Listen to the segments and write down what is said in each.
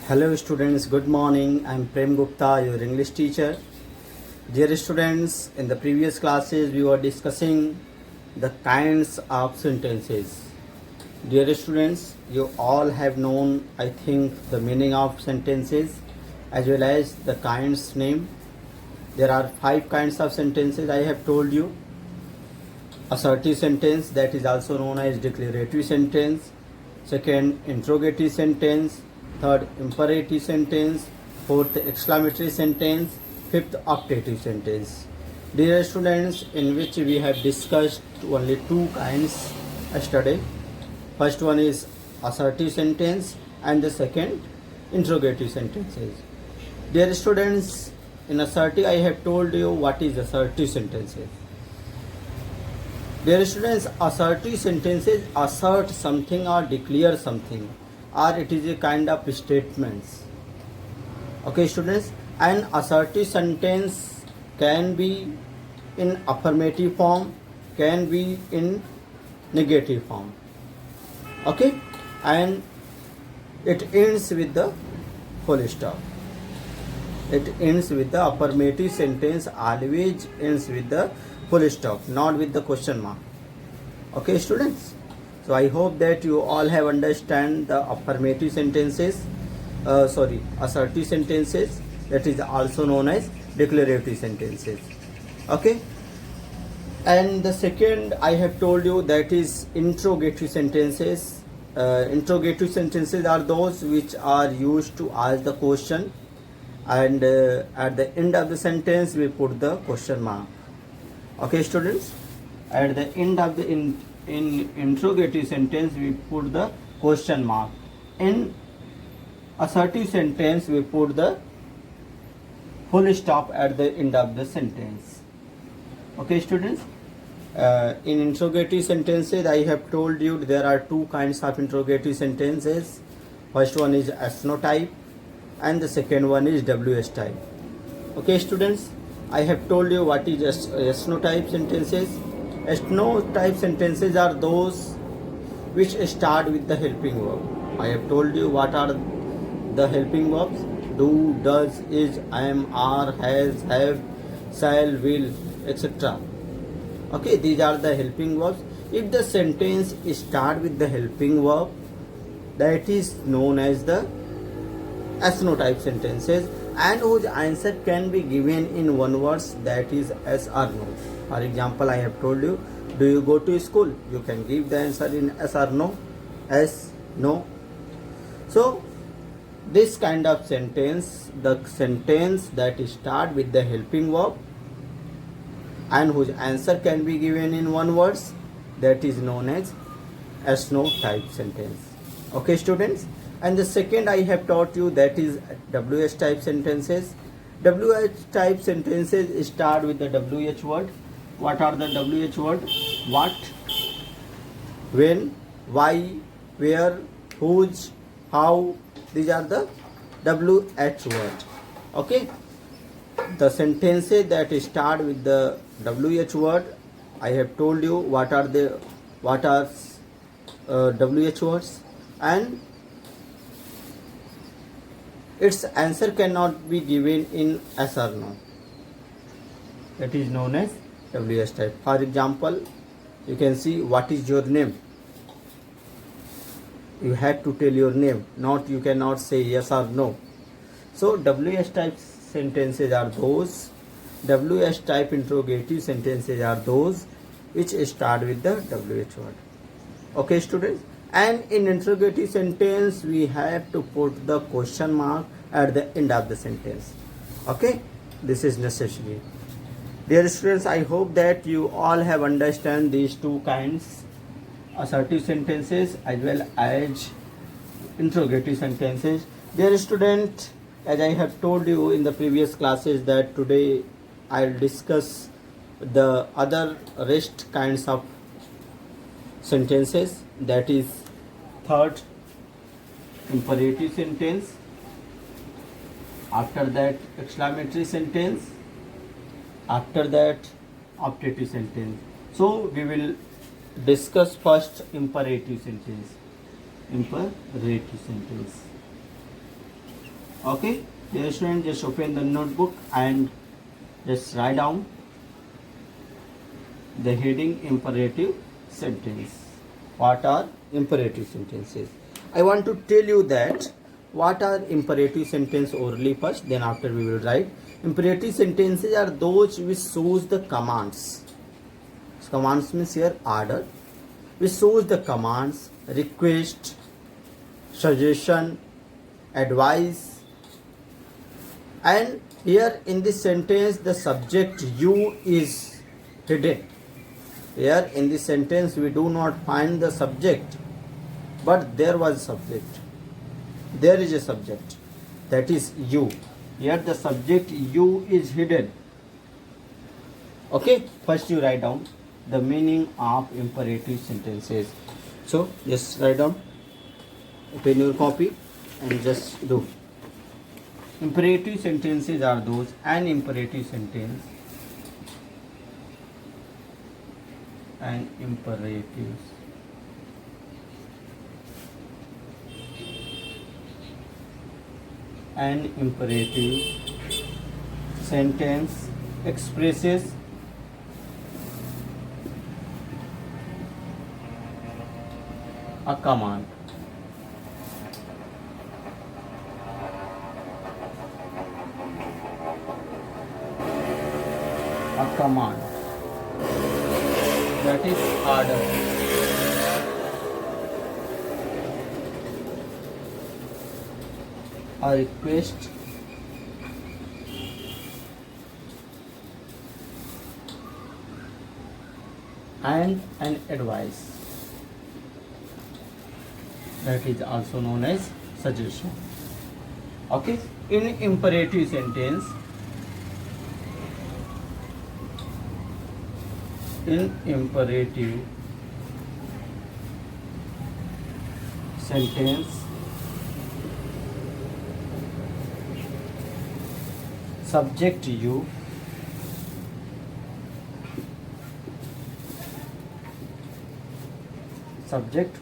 Hello students, good morning. I am Prem Gupta, your English teacher. Dear students, in the previous classes we were discussing the kinds of sentences. Dear students, you all have known, I think, the meaning of sentences as well as the kinds name. There are 5 kinds of sentences I have told you. Assertive sentence, that is also known as declarative sentence. Second, interrogative sentence. Third, imperative sentence. Fourth, exclamatory sentence. Fifth, optative sentence. Dear students, in which we have discussed only 2 kinds yesterday. First one is assertive sentence and the second interrogative sentences. Dear students, in assertive I have told you what is assertive sentences. Dear students, assertive sentences assert something or declare something, or it is a kind of statements. Okay students, an assertive sentence can be in affirmative form, can be in negative form. Okay, and it ends with the full stop. It ends with the affirmative sentence, always ends with the full stop, not with the question mark. Okay students, so I hope that you all have understand the affirmative sentences, assertive sentences, that is also known as declarative sentences. Okay, and the second I have told you, that is interrogative sentences. Interrogative sentences are those which are used to ask the question, and at the end of the sentence we put the question mark. Okay students, at the end of the in interrogative sentence we put the question mark. In assertive sentence we put the full stop at the end of the sentence. Okay students, in interrogative sentences I have told you there are 2 kinds of interrogative sentences. First one is S no type and the second one is WS type. Okay students, I have told you what is yes no type sentences. Yes no type sentences are those which start with the helping verb. I have told you what are the helping verbs: do, does, is, am, are, has, have, shall, will, etc. Okay, these are the helping verbs. If the sentence start with the helping verb, that is known as the S no type sentences, and whose answer can be given in one word, that is yes or no. For example, I have told you, do you go to school? You can give the answer in yes or no. Yes, no. So this kind of sentence, the sentence that start with the helping verb and whose answer can be given in one word, that is known as yes no type sentence. Okay students, and the second I have taught you, that is WH type sentences. WH type sentences start with the WH word. What are the WH word? What, when, why, where, whose, how. These are the WH word. Okay, the sentences that start with the WH word, I have told you what are WH words, and its answer cannot be given in yes or no. That is known as WH type. For example, you can see, what is your name? You have to tell your name, not you cannot say yes or no. So WH type sentences are those, WH type interrogative sentences are those which start with the WH word. Okay students, and in interrogative sentence we have to put the question mark at the end of the sentence. Okay, this is necessary. Dear students, I hope that you all have understand these 2 kinds, assertive sentences as well as interrogative sentences. Dear student, as I have told you in the previous classes, that today I'll discuss the other rest kinds of sentences, that is third, imperative sentence, after that exclamatory sentence, after that optative sentence. So we will discuss first imperative sentence. Imperative sentence. Okay, dear student, just open the notebook and just write down the heading imperative sentence. What are imperative sentences? I want to tell you that what are imperative sentence orally first, then after we will write. Imperative sentences are those which shows the commands. Commands means here order, which shows the commands, request, suggestion, advice, and here in this sentence the subject you is hidden. Here in this sentence we do not find the subject, but there was subject. There is a subject, that is you. Here the subject you is hidden. Okay, first you write down the meaning of imperative sentences. So just write down, open your copy and just do. Imperative sentences are those, an imperative sentence, an imperative sentence expresses a command. A command, that is order. A request, and an advice, that is also known as suggestion. Okay, in imperative sentence, subject you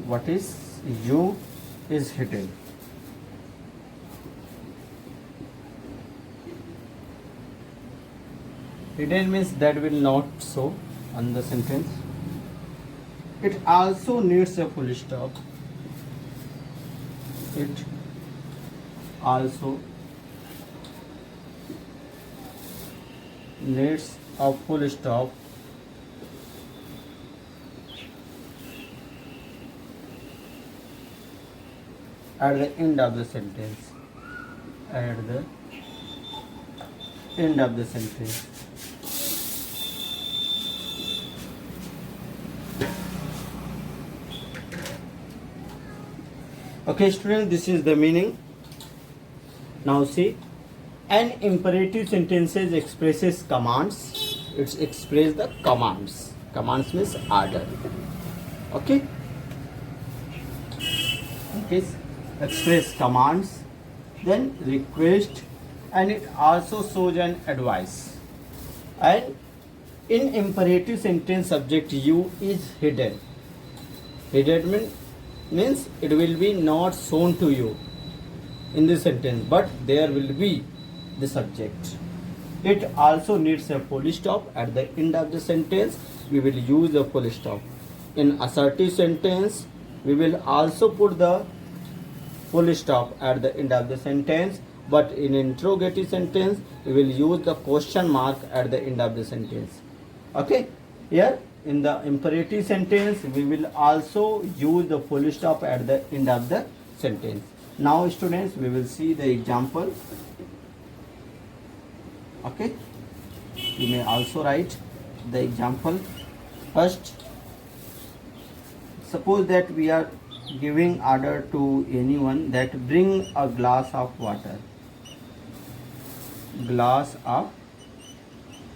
what is you is hidden. Hidden means that will not show on the sentence. It also needs a full stop. It also needs a full stop at the end of the sentence. At the end of the sentence. Okay, students, this is the meaning. Now see, an imperative sentences expresses commands. It expresses the commands. Commands means order. Okay. Okay. Express commands, then request, and it also shows an advice. And in imperative sentence, subject you is hidden. Hidden means it will be not shown to you in the sentence, but there will be the subject. It also needs a full stop at the end of the sentence. We will use the full stop. In assertive sentence, we will also put the full stop at the end of the sentence, but in interrogative sentence, we will use the question mark at the end of the sentence. Okay, here in the imperative sentence, we will also use the full stop at the end of the sentence. Now students, we will see the example. Okay, you may also write the example. First, suppose that we are giving order to anyone that bring a glass of water. Glass of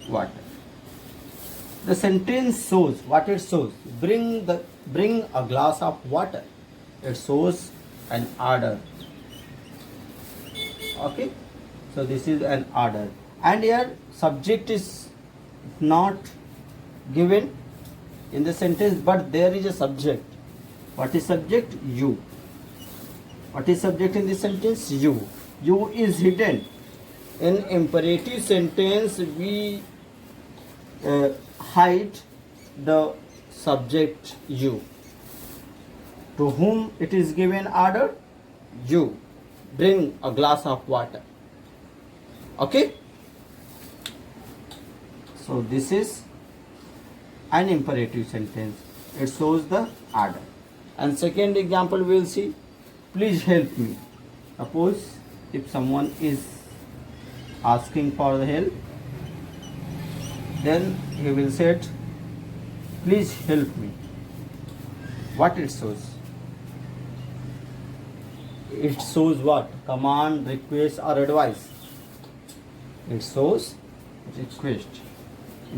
water. The sentence shows what it shows. Bring a glass of water. It shows an order. Okay, so this is an order, and here subject is not given in the sentence, but there is a subject. What is subject? You. What is subject in this sentence? You. You is hidden. In imperative sentence, we hide the subject you. To whom it is given order? You. Bring a glass of water. Okay? So this is an imperative sentence. It shows the order. And second example we will see, please help me. Suppose if someone is asking for the help, then he will say, please help me. What it shows? It shows what? Command, request or advice. It shows request.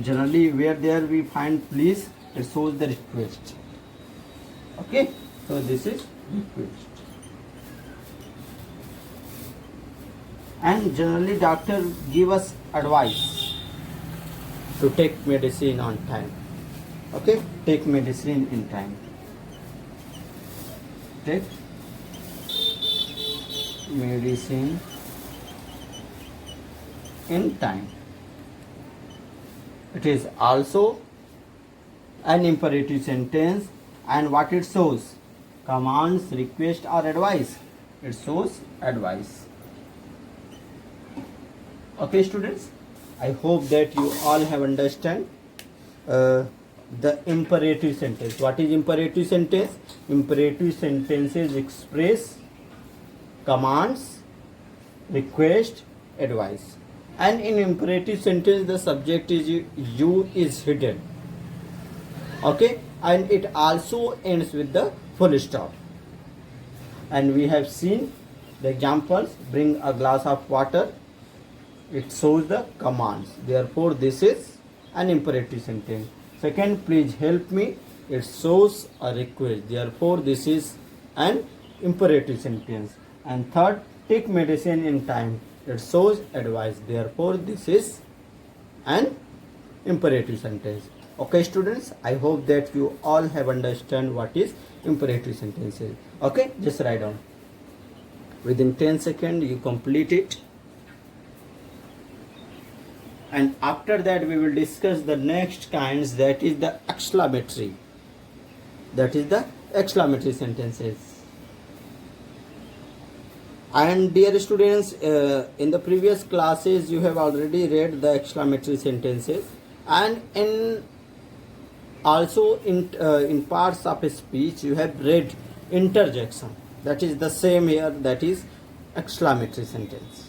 Generally where there we find please, it shows the request. Okay, so this is request. And generally doctor give us advice to take medicine on time. Okay, take medicine in time. Take medicine in time. It is also an imperative sentence, and what it shows? Commands, request or advice. It shows advice. Okay students, I hope that you all have understand the imperative sentence. What is imperative sentence? Imperative sentences express commands, request, advice. And in imperative sentence the subject is you is hidden. Okay, and it also ends with the full stop. And we have seen the examples. Bring a glass of water. It shows the commands. Therefore this is an imperative sentence. Second, please help me. It shows a request. Therefore this is an imperative sentence. And third, take medicine in time. It shows advice. Therefore this is an imperative sentence. Okay students, I hope that you all have understand what is imperative sentences. Okay, just write down. Within 10 seconds you complete it. And after that we will discuss the next kinds, that is the exclamatory. That is the exclamatory sentences. And dear students, in the previous classes you have already read the exclamatory sentences, and also in parts of a speech you have read interjection. That is the same here, that is exclamatory sentence.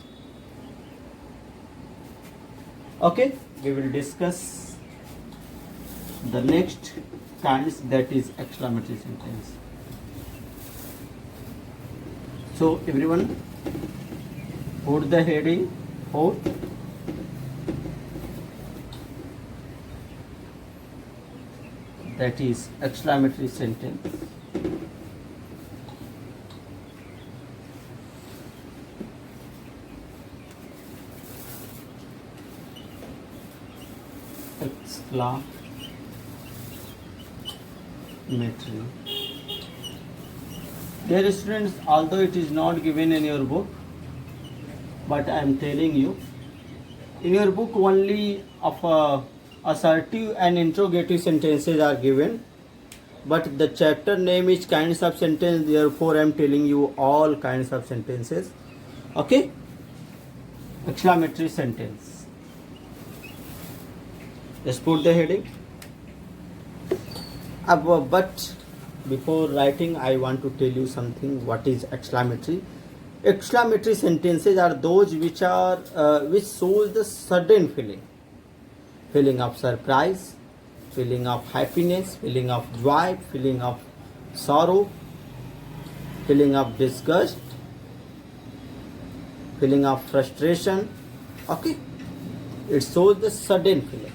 Okay, we will discuss the next kinds, that is exclamatory sentence. So everyone put the heading for that is exclamatory sentence. Exclamatory. Dear students, although it is not given in your book, but I am telling you, in your book only of assertive and interrogative sentences are given, but the chapter name is kinds of sentence, therefore I am telling you all kinds of sentences. Okay, exclamatory sentence. Just put the heading. But before writing I want to tell you something. What is exclamatory? Exclamatory sentences are those which shows the sudden feeling of surprise, feeling of happiness, feeling of joy, feeling of sorrow, feeling of disgust, feeling of frustration. Okay, it shows the sudden feeling.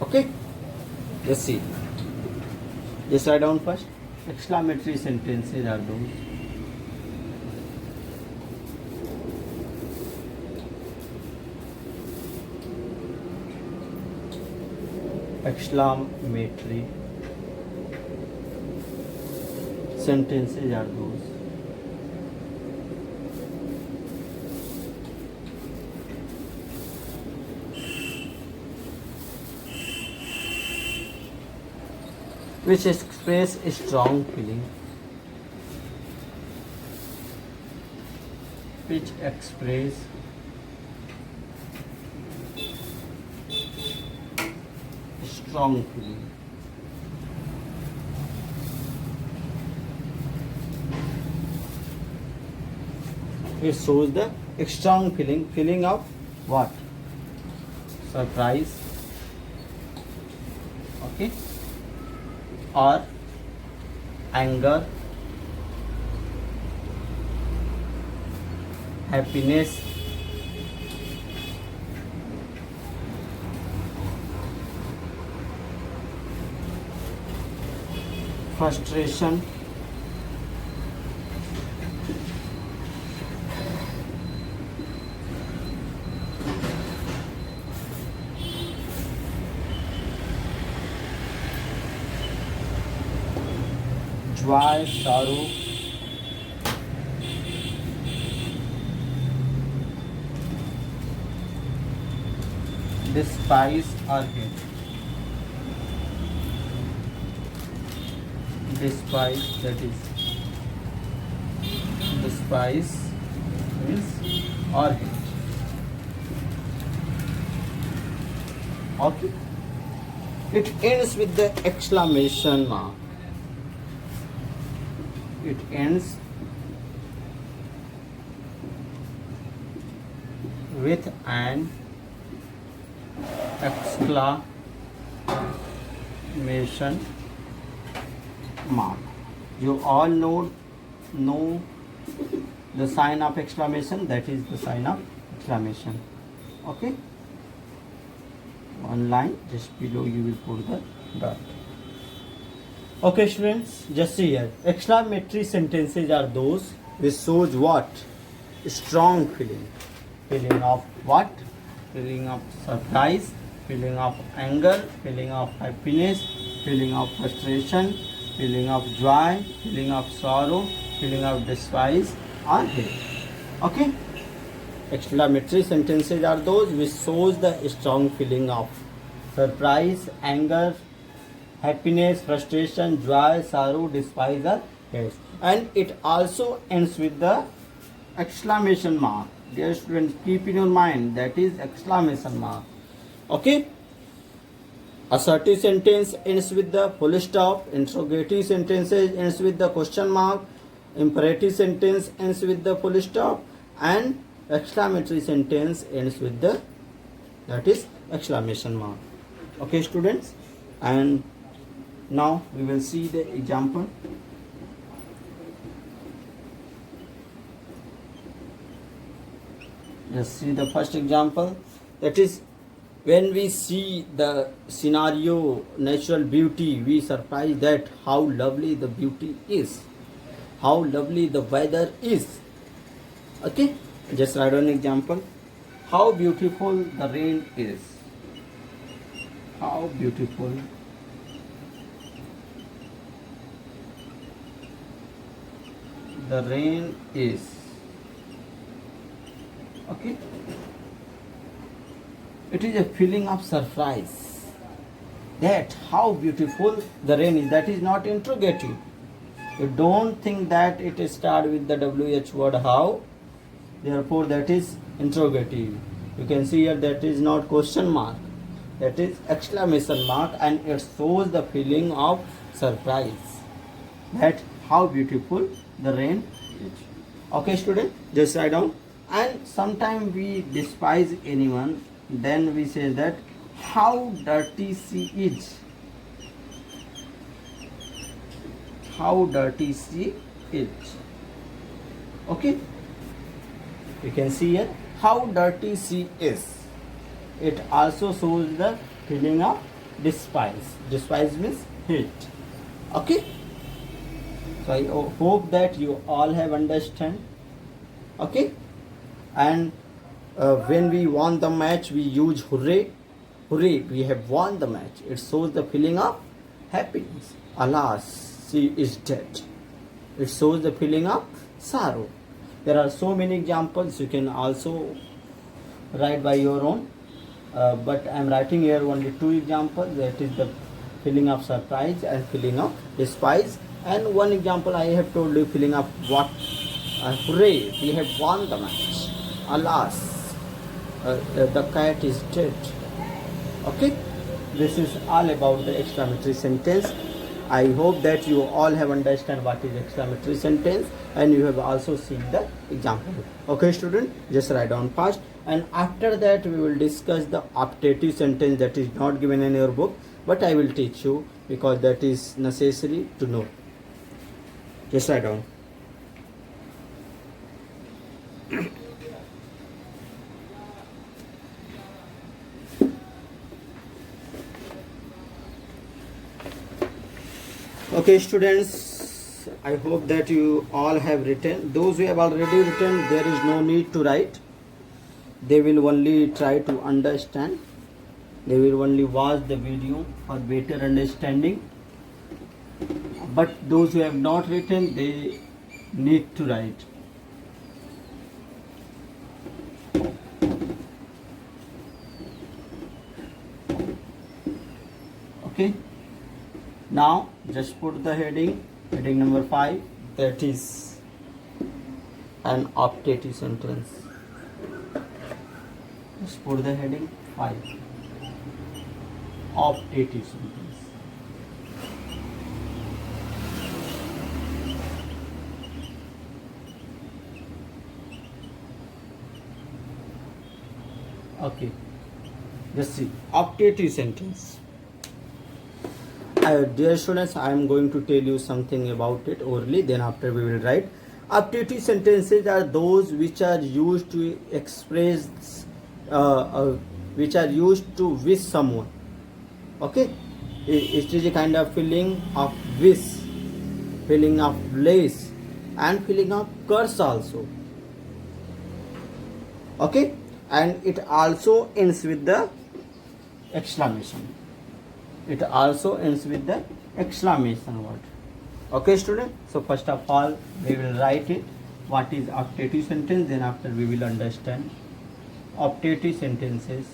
Okay, let's see. Just write down first. Exclamatory sentences are those exclamatory sentences are those which express a strong feeling, which express strong feeling. It shows the strong feeling of what? Surprise, okay, or anger, happiness, frustration, joy, sorrow, despise or hate. Despise, that is despise means or hate. Okay. It ends with the exclamation mark. It ends with an exclamation mark. You all know the sign of exclamation, that is the sign of exclamation. Okay, one line just below you will put the dot. Okay students, just see here, exclamatory sentences are those which shows what? Strong feeling of what? Feeling of surprise, feeling of anger, feeling of happiness, feeling of frustration, feeling of joy, feeling of sorrow, feeling of despise or hate. Okay, exclamatory sentences are those which shows the strong feeling of surprise, anger, happiness, frustration, joy, sorrow, despise or hate, and it also ends with the exclamation mark. Dear students, keep in your mind that is exclamation mark. Okay, assertive sentence ends with the full stop, interrogative sentences ends with the question mark, imperative sentence ends with the full stop, and exclamatory sentence ends with the, that is exclamation mark. Okay students, and now we will see the example. Let's see the first example, that is when we see the scenario natural beauty, we surprised that how lovely the beauty is, how lovely the weather is. Okay, just write an example. How beautiful the rain is. How beautiful the rain is. Okay, it is a feeling of surprise that how beautiful the rain is. That is not interrogative. You don't think that it starts with the WH word how, therefore that is interrogative. You can see here that is not question mark, that is exclamation mark, and it shows the feeling of surprise that how beautiful the rain is. Okay student, just write down. And sometimes we despise anyone, then we say that how dirty she is. How dirty she is. Okay, you can see here how dirty she is. It also shows the feeling of despise. Despise means hate. Okay, so I hope that you all have understand. Okay, and when we won the match, we use hooray. Hooray, we have won the match. It shows the feeling of happiness. Alas, she is dead. It shows the feeling of sorrow. There are so many examples. You can also write by your own. But I am writing here only two examples. That is the feeling of surprise and feeling of despise. And one example I have told you, feeling of what? Hooray, we have won the match. Alas, the cat is dead. Okay, this is all about the exclamatory sentence. I hope that you all have understand what is exclamatory sentence, and you have also seen the example. Okay student, just write down fast, and after that we will discuss the optative sentence that is not given in your book, but I will teach you because that is necessary to know. Just write down. Okay students, I hope that you all have written. Those who have already written, there is no need to write. They will only try to understand. They will only watch the video for better understanding. But those who have not written, they need to write. Okay. Now just put the heading number 5, that is an optative sentence. Just put the heading 5, optative sentence. Okay, just see, optative sentence. Dear students, I am going to tell you something about it orally, then after we will write. Optative sentences are those which are used to express, which are used to wish someone. Okay, it is a kind of feeling of wish, feeling of bliss, and feeling of curse also. Okay, and it also ends with the exclamation. It also ends with the exclamation word. Okay student, so first of all we will write it, what is optative sentence, then after we will understand. Optative sentences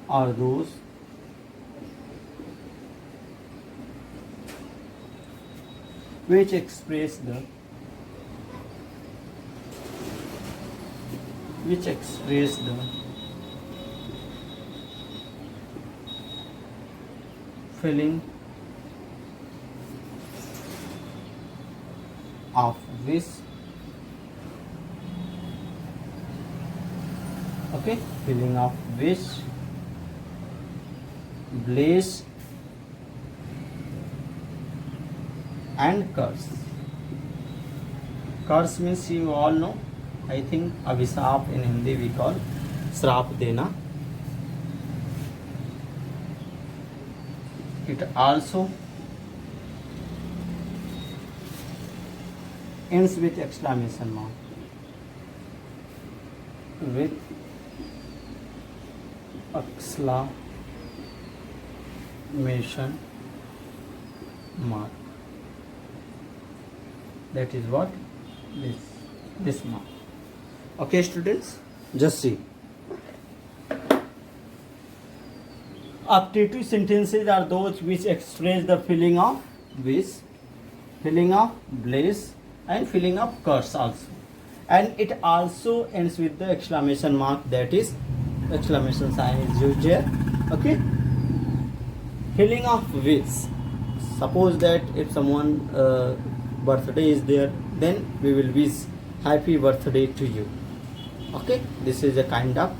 are those which express the feeling of wish, okay, feeling of wish, bliss, and curse. Curse means you all know, I think अभिशाप in Hindi we call, श्राप देना. It also ends with exclamation mark. With exclamation mark. That is what? This mark. Okay students, just see. Optative sentences are those which express the feeling of wish, feeling of bliss, and feeling of curse also. And it also ends with the exclamation mark, that is exclamation sign is used here. Okay. Feeling of wish. Suppose that if someone birthday is there, then we will wish happy birthday to you. Okay, this is a kind of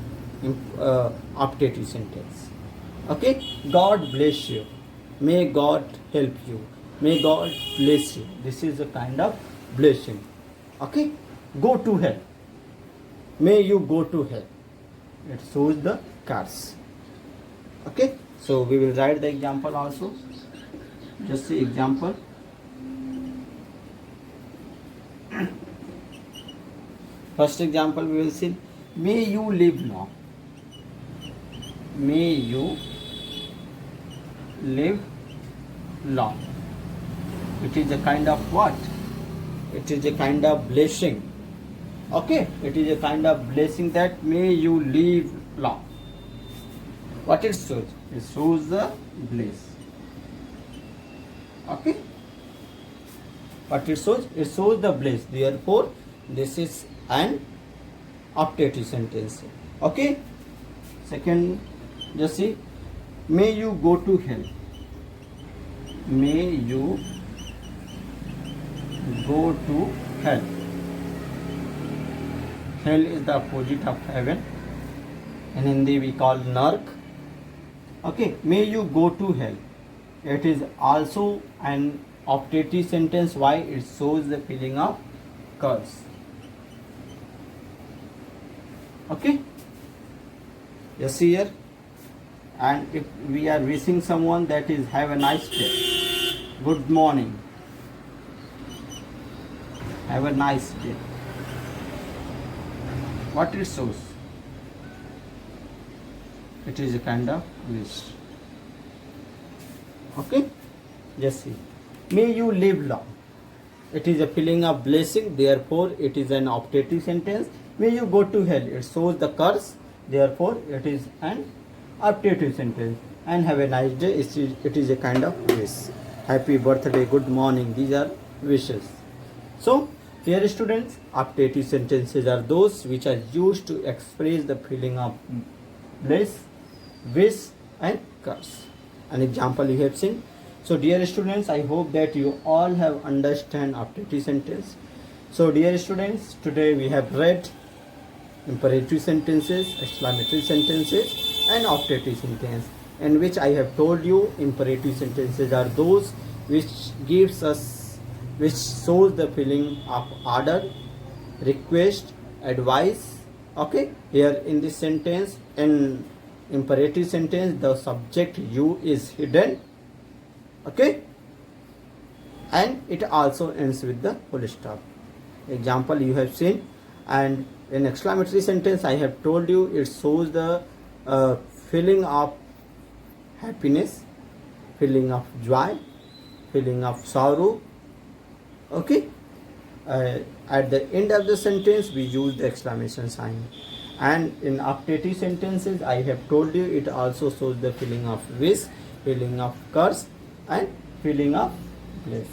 optative sentence. Okay, God bless you, may God help you, may God bless you. This is a kind of blessing. Okay, go to hell, may you go to hell. It shows the curse. Okay, so we will write the example also. Just the example. First example we will see, may you live long. May you live long. It is a kind of what? It is a kind of blessing. Okay, it is a kind of blessing that may you live long. What it shows? It shows the bliss. Okay. What it shows? It shows the bliss. Therefore, this is an optative sentence. Okay. Second, just see. May you go to hell. May you go to hell. Hell is the opposite of heaven. In Hindi we call Nark. Okay, may you go to hell. It is also an optative sentence. Why? It shows the feeling of curse. Okay. Yes, here. And if we are wishing someone, that is have a nice day. Good morning. Have a nice day. What it shows? It is a kind of wish. Okay? Just see. May you live long. It is a feeling of blessing. Therefore, it is an optative sentence. May you go to hell. It shows the curse. Therefore, it is an optative sentence. And have a nice day. It is a kind of wish. Happy birthday. Good morning. These are wishes. So, dear students, optative sentences are those which are used to express the feeling of bliss, wish and curse. An example you have seen. So dear students, I hope that you all have understand optative sentence. So dear students, today we have read imperative sentences, exclamatory sentences and optative sentence, in which I have told you imperative sentences are those which shows the feeling of order, request, advice. Okay, here in this sentence, in imperative sentence, the subject you is hidden. Okay, and it also ends with the full stop. Example you have seen. And in exclamatory sentence, I have told you it shows the feeling of happiness, feeling of joy, feeling of sorrow. Okay, at the end of the sentence we use the exclamation sign. And in optative sentences, I have told you it also shows the feeling of wish, feeling of curse and feeling of bliss.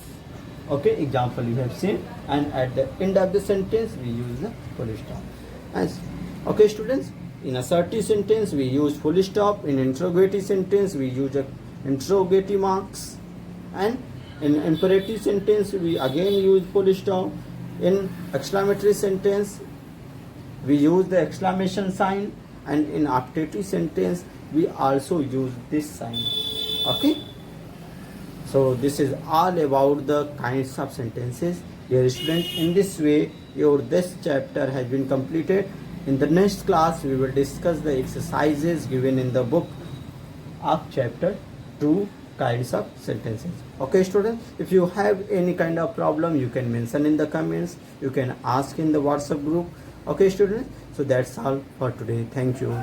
Okay, example you have seen. And at the end of the sentence we use the full stop. As okay students, in assertive sentence we use full stop. In interrogative sentence we use interrogative marks. And in imperative sentence we again use full stop. In exclamatory sentence we use the exclamation sign. And in optative sentence we also use this sign. Okay, so this is all about the kinds of sentences. Dear students, in this way this chapter has been completed. In the next class we will discuss the exercises given in the book of chapter 2, kinds of sentences. Okay students, if you have any kind of problem, you can mention in the comments, you can ask in the WhatsApp group. Okay students, so that's all for today. Thank you.